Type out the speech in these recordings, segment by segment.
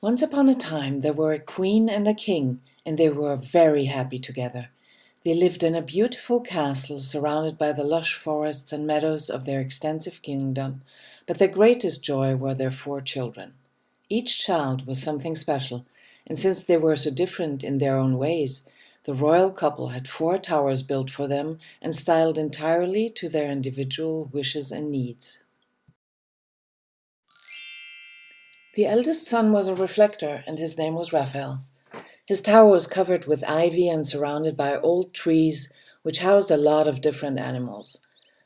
Once upon a time there were a queen and a king, and they were very happy together. They lived in a beautiful castle surrounded by the lush forests and meadows of their extensive kingdom, but their greatest joy were their 4 children. Each child was something special, and since they were so different in their own ways, the royal couple had 4 towers built for them and styled entirely to their individual wishes and needs. The eldest son was a reflector, and his name was Raphael. His tower was covered with ivy and surrounded by old trees, which housed a lot of different animals.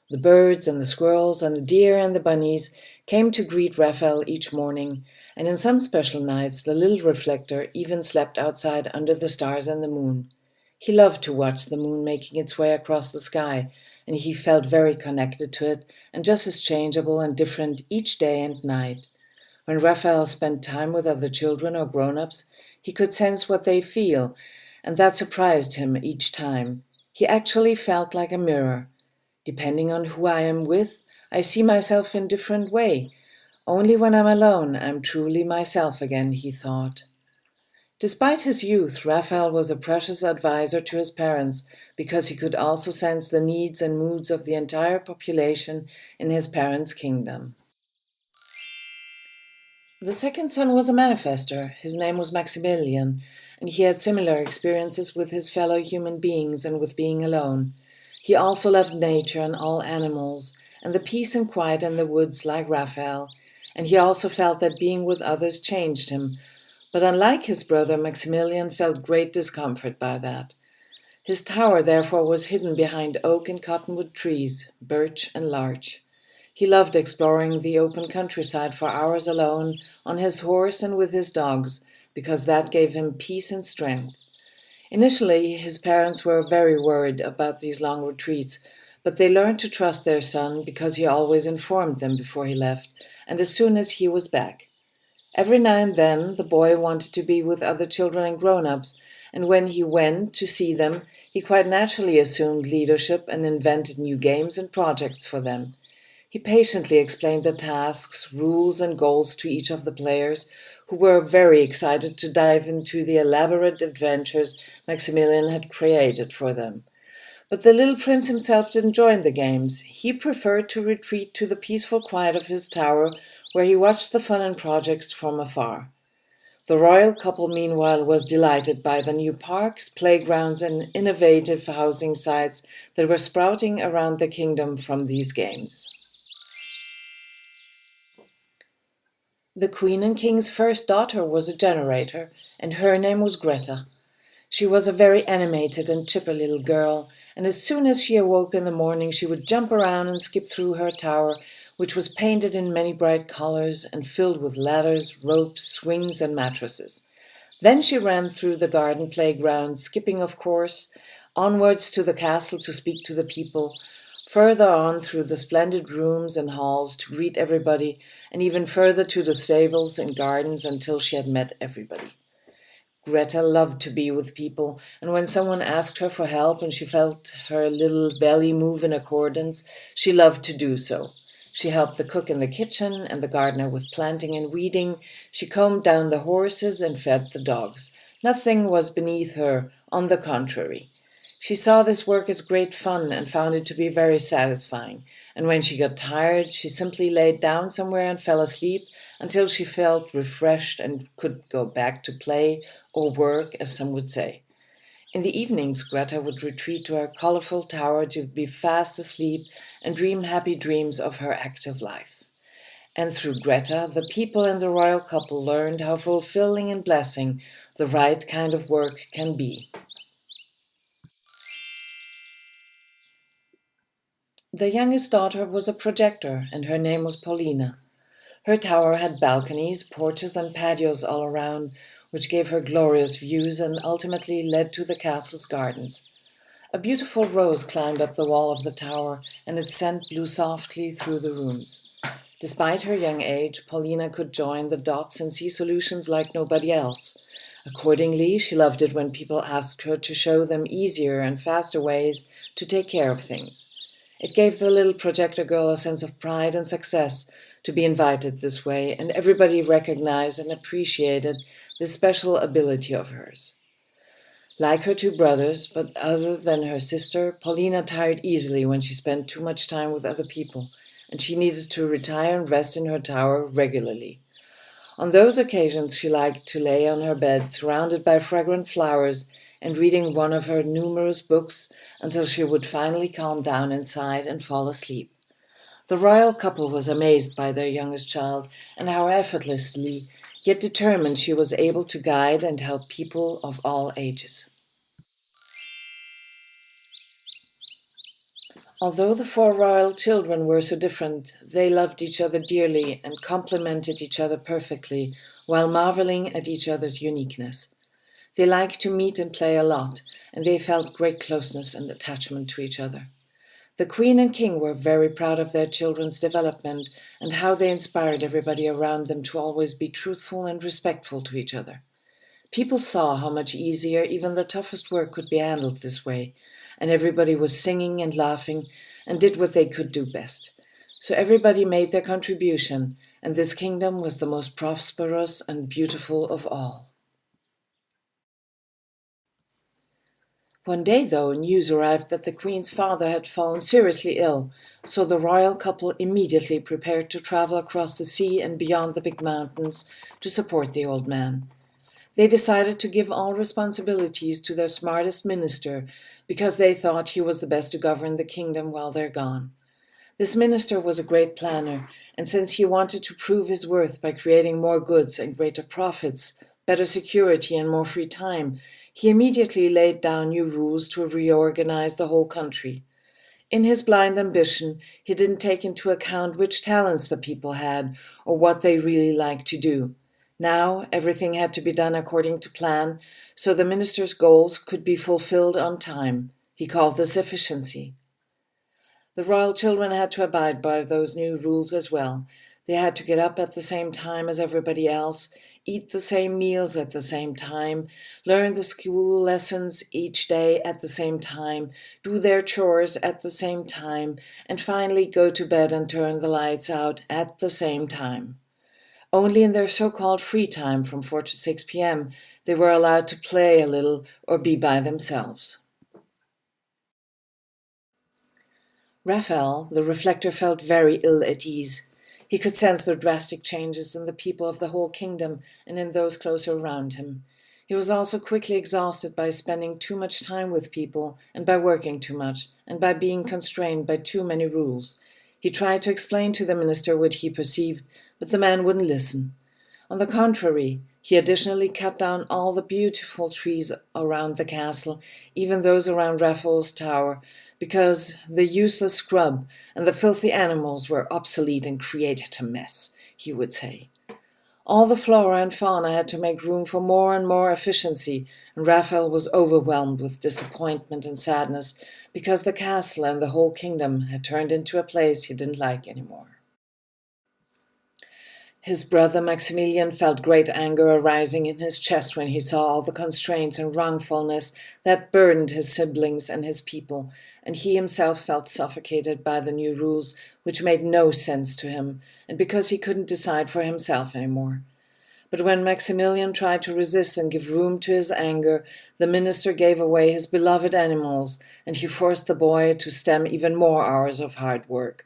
The birds and the squirrels and the deer and the bunnies came to greet Raphael each morning, and in some special nights the little reflector even slept outside under the stars and the moon. He loved to watch the moon making its way across the sky, and he felt very connected to it and just as changeable and different each day and night. When Raphael spent time with other children or grown-ups, he could sense what they feel, and that surprised him each time. He actually felt like a mirror. Depending on who I am with, I see myself in a different way. Only when I'm alone, I'm truly myself again, he thought. Despite his youth, Raphael was a precious advisor to his parents because he could also sense the needs and moods of the entire population in his parents' kingdom. The second son was a manifester. His name was Maximilian, and he had similar experiences with his fellow human beings and with being alone. He also loved nature and all animals, and the peace and quiet in the woods like Raphael, and he also felt that being with others changed him. But unlike his brother, Maximilian felt great discomfort by that. His tower, therefore, was hidden behind oak and cottonwood trees, birch and larch. He loved exploring the open countryside for hours alone, on his horse and with his dogs, because that gave him peace and strength. Initially, his parents were very worried about these long retreats, but they learned to trust their son because he always informed them before he left, and as soon as he was back. Every now and then, the boy wanted to be with other children and grown-ups, and when he went to see them, he quite naturally assumed leadership and invented new games and projects for them. He patiently explained the tasks, rules, and goals to each of the players, who were very excited to dive into the elaborate adventures Maximilian had created for them. But the little prince himself didn't join the games. He preferred to retreat to the peaceful quiet of his tower, where he watched the fun and projects from afar. The royal couple, meanwhile, was delighted by the new parks, playgrounds, and innovative housing sites that were sprouting around the kingdom from these games. The Queen and King's first daughter was a generator, and her name was Greta. She was a very animated and chipper little girl, and as soon as she awoke in the morning she would jump around and skip through her tower, which was painted in many bright colors and filled with ladders, ropes, swings, and mattresses. Then she ran through the garden playground, skipping, of course, onwards to the castle to speak to the people, further on through the splendid rooms and halls to greet everybody, and even further to the stables and gardens until she had met everybody. Greta loved to be with people, and when someone asked her for help and she felt her little belly move in accordance, she loved to do so. She helped the cook in the kitchen and the gardener with planting and weeding. She combed down the horses and fed the dogs. Nothing was beneath her, on the contrary. She saw this work as great fun and found it to be very satisfying, and when she got tired, she simply laid down somewhere and fell asleep until she felt refreshed and could go back to play or work, as some would say. In the evenings, Greta would retreat to her colorful tower to be fast asleep and dream happy dreams of her active life. And through Greta, the people in the royal couple learned how fulfilling and blessing the right kind of work can be. The youngest daughter was a projector, and her name was Paulina. Her tower had balconies, porches, and patios all around, which gave her glorious views and ultimately led to the castle's gardens. A beautiful rose climbed up the wall of the tower, and its scent blew softly through the rooms. Despite her young age, Paulina could join the dots and see solutions like nobody else. Accordingly, she loved it when people asked her to show them easier and faster ways to take care of things. It gave the little projector girl a sense of pride and success to be invited this way, and everybody recognized and appreciated this special ability of hers. Like her two brothers, but other than her sister, Paulina tired easily when she spent too much time with other people, and she needed to retire and rest in her tower regularly. On those occasions she liked to lay on her bed, surrounded by fragrant flowers, and reading one of her numerous books until she would finally calm down inside and fall asleep. The royal couple was amazed by their youngest child and how effortlessly, yet determined, she was able to guide and help people of all ages. Although the four royal children were so different, they loved each other dearly and complemented each other perfectly, while marveling at each other's uniqueness. They liked to meet and play a lot, and they felt great closeness and attachment to each other. The Queen and King were very proud of their children's development and how they inspired everybody around them to always be truthful and respectful to each other. People saw how much easier even the toughest work could be handled this way, and everybody was singing and laughing and did what they could do best. So everybody made their contribution, and this kingdom was the most prosperous and beautiful of all. One day, though, news arrived that the Queen's father had fallen seriously ill, so the royal couple immediately prepared to travel across the sea and beyond the big mountains to support the old man. They decided to give all responsibilities to their smartest minister because they thought he was the best to govern the kingdom while they're gone. This minister was a great planner, and since he wanted to prove his worth by creating more goods and greater profits, better security and more free time, he immediately laid down new rules to reorganize the whole country. In his blind ambition, he didn't take into account which talents the people had or what they really liked to do. Now everything had to be done according to plan, so the minister's goals could be fulfilled on time. He called this efficiency. The royal children had to abide by those new rules as well. They had to get up at the same time as everybody else, eat the same meals at the same time, learn the school lessons each day at the same time, do their chores at the same time, and finally go to bed and turn the lights out at the same time. Only in their so-called free time from 4 to 6 p.m. they were allowed to play a little or be by themselves. Raphael, the reflector, felt very ill at ease. He could sense the drastic changes in the people of the whole kingdom and in those closer around him. He was also quickly exhausted by spending too much time with people and by working too much and by being constrained by too many rules. He tried to explain to the minister what he perceived, but the man wouldn't listen. On the contrary, he additionally cut down all the beautiful trees around the castle, even those around Raphael's tower, because the useless scrub and the filthy animals were obsolete and created a mess, he would say. All the flora and fauna had to make room for more and more efficiency, and Raphael was overwhelmed with disappointment and sadness because the castle and the whole kingdom had turned into a place he didn't like anymore. His brother Maximilian felt great anger arising in his chest when he saw all the constraints and wrongfulness that burdened his siblings and his people, and he himself felt suffocated by the new rules, which made no sense to him, and because he couldn't decide for himself anymore. But when Maximilian tried to resist and give room to his anger, the minister gave away his beloved animals, and he forced the boy to stem even more hours of hard work.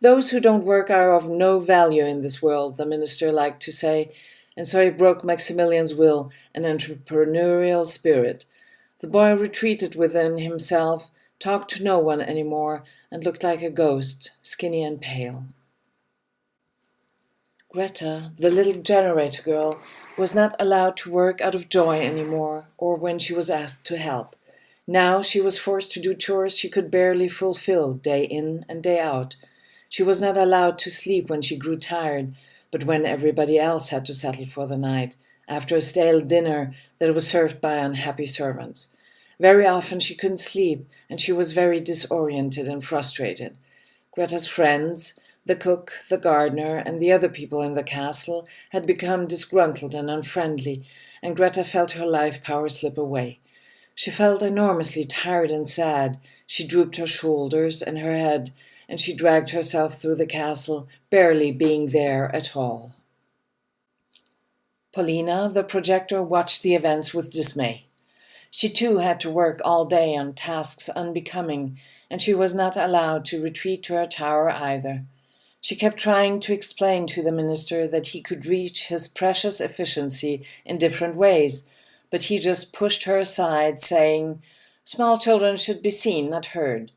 Those who don't work are of no value in this world, the minister liked to say, and so he broke Maximilian's will and entrepreneurial spirit. The boy retreated within himself, talked to no one anymore, and looked like a ghost, skinny and pale. Greta, the little generator girl, was not allowed to work out of joy anymore, or when she was asked to help. Now she was forced to do chores she could barely fulfill day in and day out. She was not allowed to sleep when she grew tired, but when everybody else had to settle for the night, after a stale dinner that was served by unhappy servants. Very often she couldn't sleep, and she was very disoriented and frustrated. Greta's friends, the cook, the gardener, and the other people in the castle had become disgruntled and unfriendly, and Greta felt her life power slip away. She felt enormously tired and sad. She drooped her shoulders and her head, and she dragged herself through the castle, barely being there at all. Paulina, the projector, watched the events with dismay. She too had to work all day on tasks unbecoming, and she was not allowed to retreat to her tower either. She kept trying to explain to the minister that he could reach his precious efficiency in different ways, but he just pushed her aside, saying, "Small children should be seen, not heard."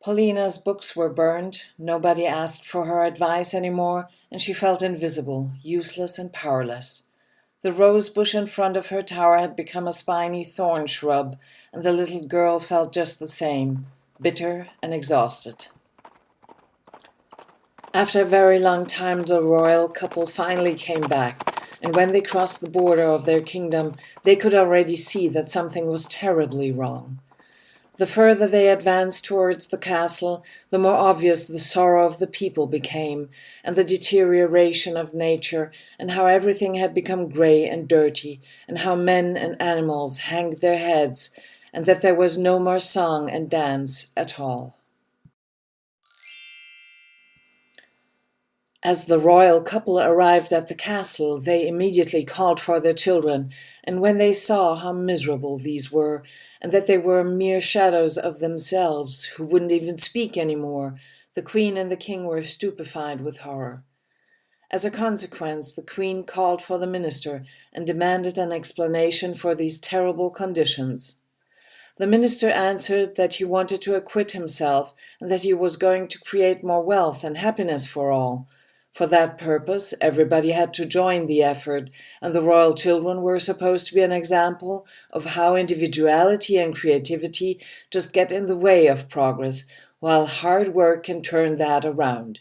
Paulina's books were burned, nobody asked for her advice anymore, and she felt invisible, useless and powerless. The rose bush in front of her tower had become a spiny thorn shrub, and the little girl felt just the same, bitter and exhausted. After a very long time, the royal couple finally came back, and when they crossed the border of their kingdom, they could already see that something was terribly wrong. The further they advanced towards the castle, the more obvious the sorrow of the people became, and the deterioration of nature, and how everything had become grey and dirty, and how men and animals hanged their heads, and that there was no more song and dance at all. As the royal couple arrived at the castle, they immediately called for their children, and when they saw how miserable these were, and that they were mere shadows of themselves, who wouldn't even speak any more, the queen and the king were stupefied with horror. As a consequence, the queen called for the minister and demanded an explanation for these terrible conditions. The minister answered that he wanted to acquit himself and that he was going to create more wealth and happiness for all. For that purpose, everybody had to join the effort, and the royal children were supposed to be an example of how individuality and creativity just get in the way of progress, while hard work can turn that around.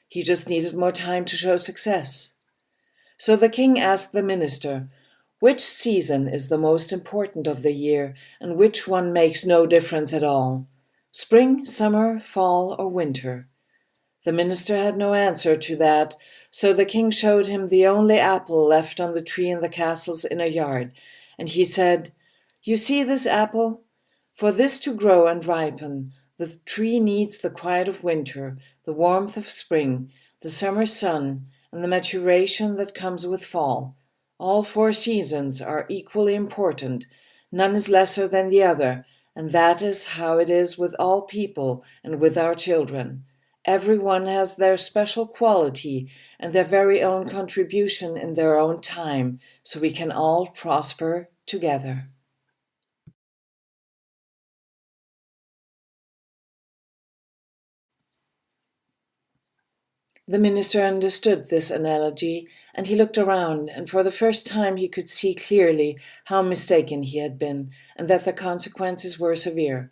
He just needed more time to show success. So the king asked the minister, "Which season is the most important of the year, and which one makes no difference at all? Spring, summer, fall, or winter?" The minister had no answer to that, so the king showed him the only apple left on the tree in the castle's inner yard, and he said, "You see this apple? For this to grow and ripen, the tree needs the quiet of winter, the warmth of spring, the summer sun, and the maturation that comes with fall. All 4 seasons are equally important, none is lesser than the other, and that is how it is with all people and with our children. Everyone has their special quality and their very own contribution in their own time, so we can all prosper together." The minister understood this analogy, and he looked around, and for the first time he could see clearly how mistaken he had been, and that the consequences were severe.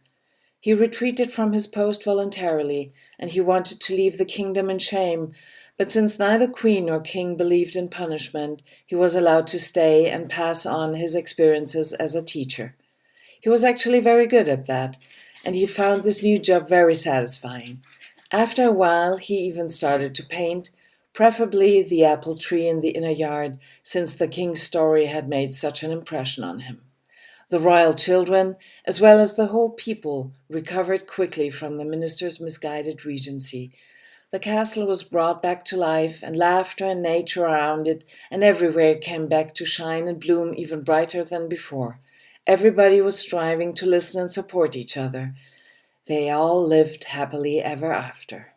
He retreated from his post voluntarily, and he wanted to leave the kingdom in shame, but since neither queen nor king believed in punishment, he was allowed to stay and pass on his experiences as a teacher. He was actually very good at that, and he found this new job very satisfying. After a while, he even started to paint, preferably the apple tree in the inner yard, since the king's story had made such an impression on him. The royal children, as well as the whole people, recovered quickly from the minister's misguided regency. The castle was brought back to life, and laughter and nature around it, and everywhere came back to shine and bloom even brighter than before. Everybody was striving to listen and support each other. They all lived happily ever after.